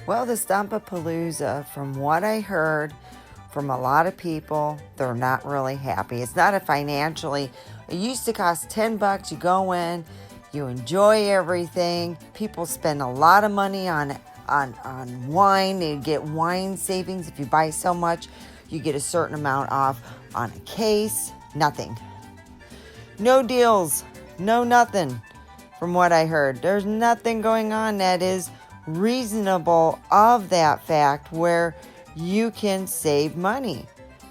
Well, the stompapulooza, from what I heard from a lot of people, they're not really happy. It's not a financially, it used to cost $10. You go in, you enjoy everything. People spend a lot of money on wine. They get wine savings. If you buy so much, you get a certain amount off on a case. Nothing. No deals. No nothing. From what I heard, there's nothing going on that is reasonable of that fact where you can save money.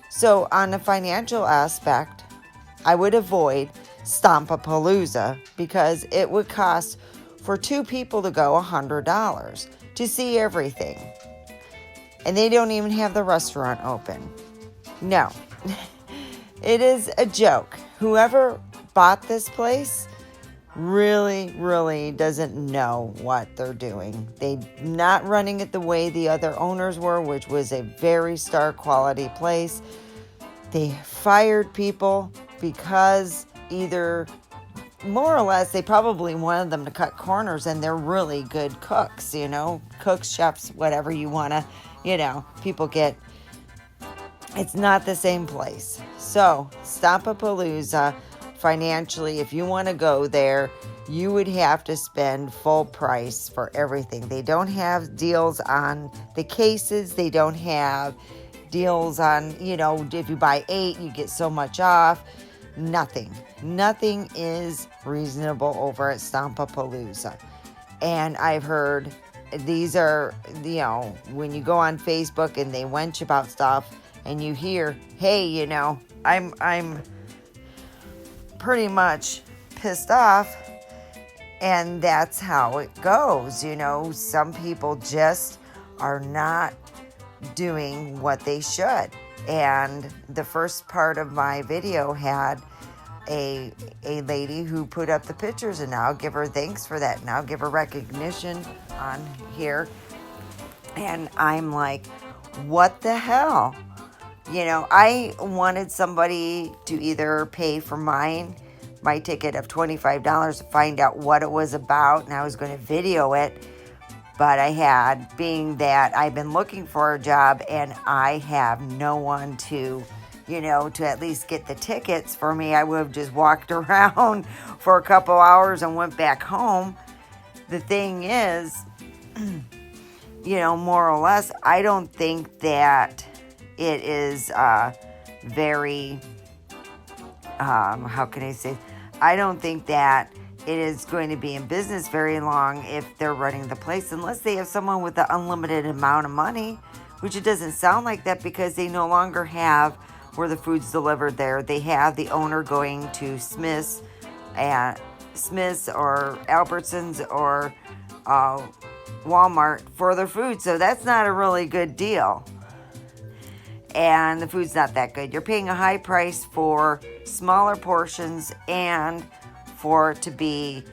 So on the financial aspect, I would avoid Stompapalooza because it would cost for 2 people to go $100 to see everything. And they don't even have the restaurant open. No, it is a joke. Whoever bought this place really doesn't know what they're doing. They're not running it the way the other owners were, which was a very star quality place. They fired people because either more or less they probably wanted them to cut corners, and they're really good cooks, cooks, chefs, whatever you want to, people get. It's not the same place. So Stompapalooza, financially, if you want to go there, you would have to spend full price for everything. They don't have deals on the cases. They don't have deals on, if you buy 8, you get so much off. Nothing is reasonable over at Stompapalooza. And I've heard these are, when you go on Facebook and they wench about stuff and you hear, hey, I'm pretty much pissed off, and that's how it goes. Some people just are not doing what they should. And the first part of my video had a lady who put up the pictures, and I'll give her thanks for that, and I'll give her recognition on here. And I'm like, what the hell? I wanted somebody to either pay for my ticket of $25 to find out what it was about, and I was going to video it. But being that I've been looking for a job and I have no one to at least get the tickets for me, I would have just walked around for a couple hours and went back home. The thing is, more or less, I don't think that it is very, how can I say, I don't think that it is going to be in business very long if they're running the place, unless they have someone with an unlimited amount of money, which it doesn't sound like that because they no longer have where the food's delivered there. They have the owner going to Smith's or Albertsons or Walmart for their food, so that's not a really good deal. And the food's not that good. You're paying a high price for smaller portions and for it to be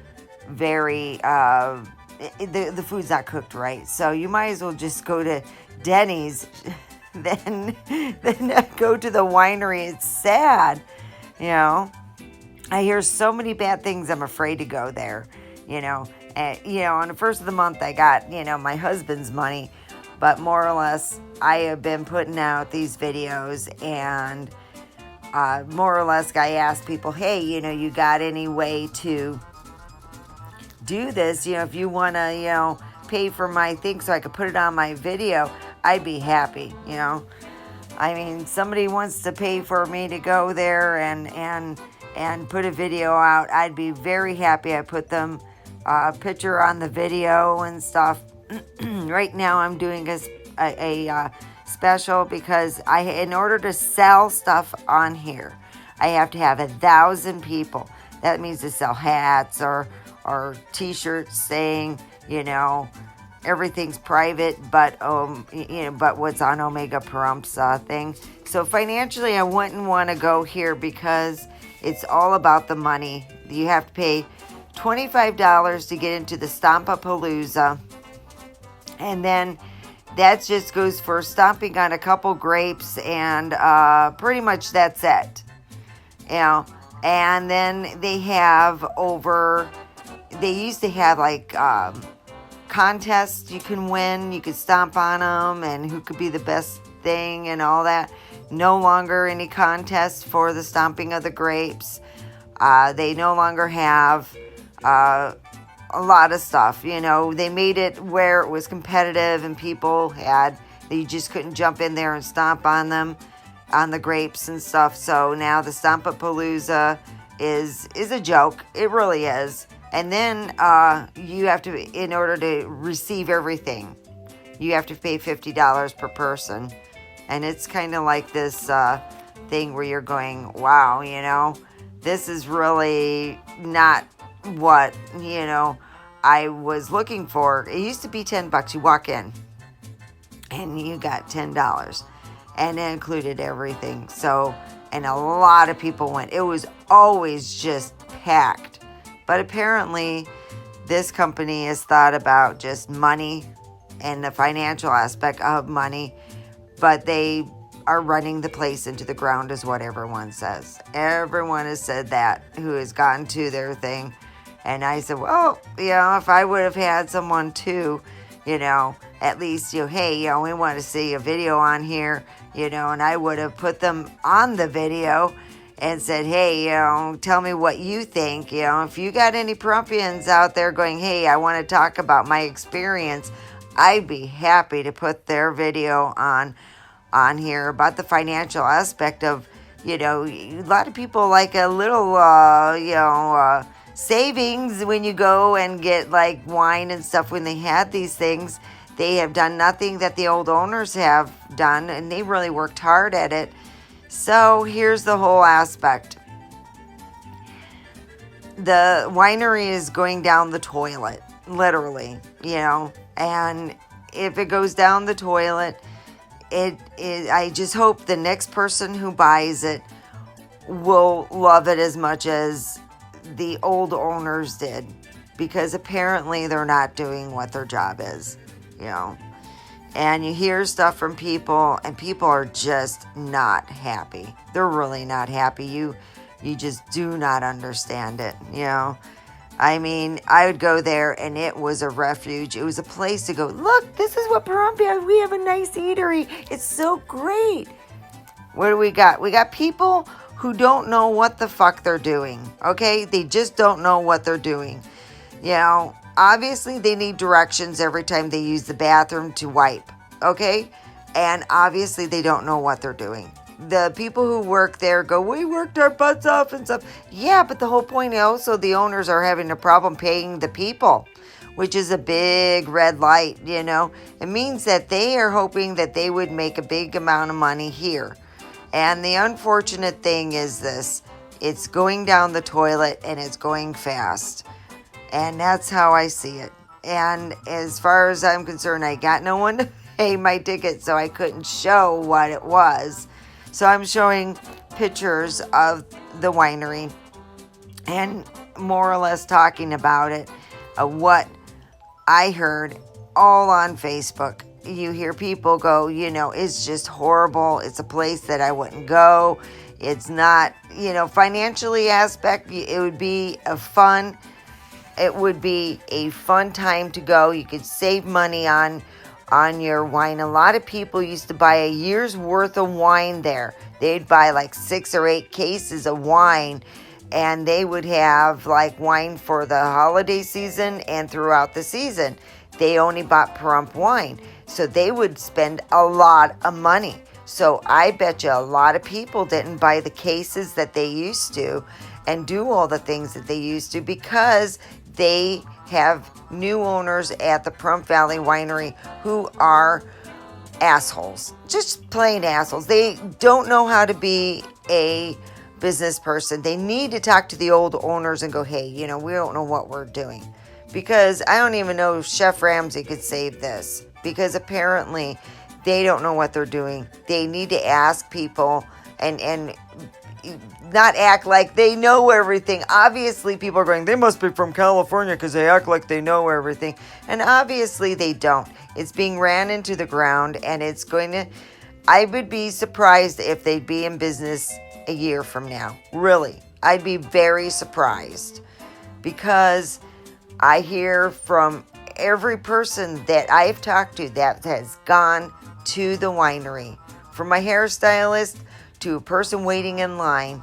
very, the food's not cooked right. So you might as well just go to Denny's than go to the winery. It's sad, I hear so many bad things. I'm afraid to go there, on the first of the month I got, my husband's money. But more or less, I have been putting out these videos, and more or less, I ask people, hey, you got any way to do this? If you want to, pay for my thing so I could put it on my video, I'd be happy, I mean, somebody wants to pay for me to go there and put a video out, I'd be very happy. I put them a picture on the video and stuff. Right now I'm doing a special because in order to sell stuff on here, I have to have 1,000 people. That means to sell hats or t-shirts saying, everything's private, but what's on Omega Pahrump's thing. So financially, I wouldn't want to go here because it's all about the money. You have to pay $25 to get into the Stompapalooza. And then that just goes for stomping on a couple grapes, and pretty much that's it. And then they used to have like contests you can win. You could stomp on them and who could be the best thing and all that. No longer any contests for the stomping of the grapes. They no longer have a lot of stuff. They made it where it was competitive and you just couldn't jump in there and stomp on them, on the grapes and stuff. So now the stompapulooza is a joke. It really is. And then you have to, in order to receive everything, you have to pay $50 per person. And it's kind of like this thing where you're going, wow, this is really not what, I was looking for. It used to be $10. You walk in and you got $10 and it included everything. So, and a lot of people went. It was always just packed. But apparently this company has thought about just money and the financial aspect of money, but they are running the place into the ground is what everyone says. Everyone has said that who has gotten to their thing. And I said, well, if I would have had someone too, at least, hey, we want to see a video on here, and I would have put them on the video and said, hey, tell me what you think. If you got any Pahrumpians out there going, hey, I want to talk about my experience, I'd be happy to put their video on here about the financial aspect of, a lot of people like a little, savings when you go and get like wine and stuff. When they had these things, they have done nothing that the old owners have done, and they really worked hard at it. So here's the whole aspect. The winery is going down the toilet, literally, and if it goes down the toilet, I just hope the next person who buys it will love it as much as the old owners did, because apparently they're not doing what their job is, And you hear stuff from people, and people are just not happy. They're really not happy. You just do not understand it, I mean, I would go there, and it was a refuge. It was a place to go, look, this is what Pahrump has. We have a nice eatery. It's so great. What do we got? We got people who don't know what the fuck they're doing, okay? They just don't know what they're doing. Obviously, they need directions every time they use the bathroom to wipe, okay? And obviously, they don't know what they're doing. The people who work there go, we worked our butts off and stuff. Yeah, but the whole point also, the owners are having a problem paying the people, which is a big red light, It means that they are hoping that they would make a big amount of money here. And the unfortunate thing is this. It's going down the toilet, and it's going fast. And that's how I see it. And as far as I'm concerned, I got no one to pay my ticket, so I couldn't show what it was. So I'm showing pictures of the winery and more or less talking about it, what I heard all on Facebook. You hear people go, it's just horrible. It's a place that I wouldn't go. It's not, financially aspect, it would be a fun time to go. You could save money on your wine. A lot of people used to buy a year's worth of wine there. They'd buy like 6 or 8 cases of wine, and they would have like wine for the holiday season and throughout the season. They only bought Pahrump wine, so they would spend a lot of money. So I bet you a lot of people didn't buy the cases that they used to and do all the things that they used to, because they have new owners at the Pahrump Valley Winery who are assholes, just plain assholes. They don't know how to be a business person. They need to talk to the old owners and go, hey, we don't know what we're doing, because I don't even know if Chef Ramsay could save this, because apparently they don't know what they're doing. They need to ask people and not act like they know everything. Obviously, people are going, they must be from California because they act like they know everything. And obviously, they don't. It's being ran into the ground, and it's going to... I would be surprised if they'd be in business a year from now. Really. I'd be very surprised, because I hear from every person that I've talked to that has gone to the winery, from my hairstylist to a person waiting in line,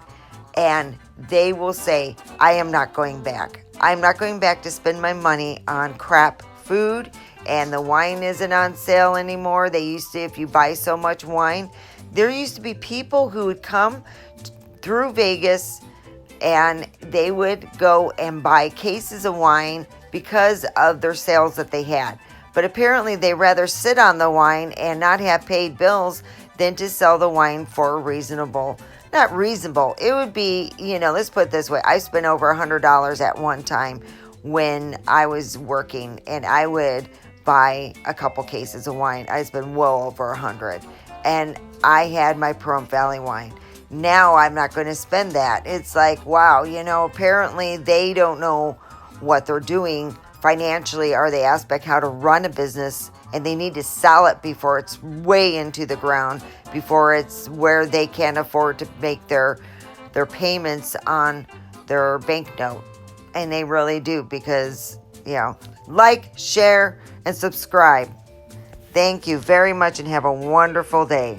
and they will say, I am not going back. I'm not going back to spend my money on crap food, and the wine isn't on sale anymore. They used to, if you buy so much wine, there used to be people who would come through Vegas and they would go and buy cases of wine because of their sales that they had. But apparently they rather sit on the wine and not have paid bills than to sell the wine for a reasonable, not reasonable, it would be, let's put it this way. I spent over $100 at one time when I was working, and I would buy a couple cases of wine. I spent well over 100, and I had my Pahrump Valley wine. Now I'm not going to spend that. It's like, wow, apparently they don't know what they're doing financially, or they aspect how to run a business, and they need to sell it before it's way into the ground, before it's where they can't afford to make their payments on their bank note. And they really do, because, like, share, and subscribe. Thank you very much, and have a wonderful day.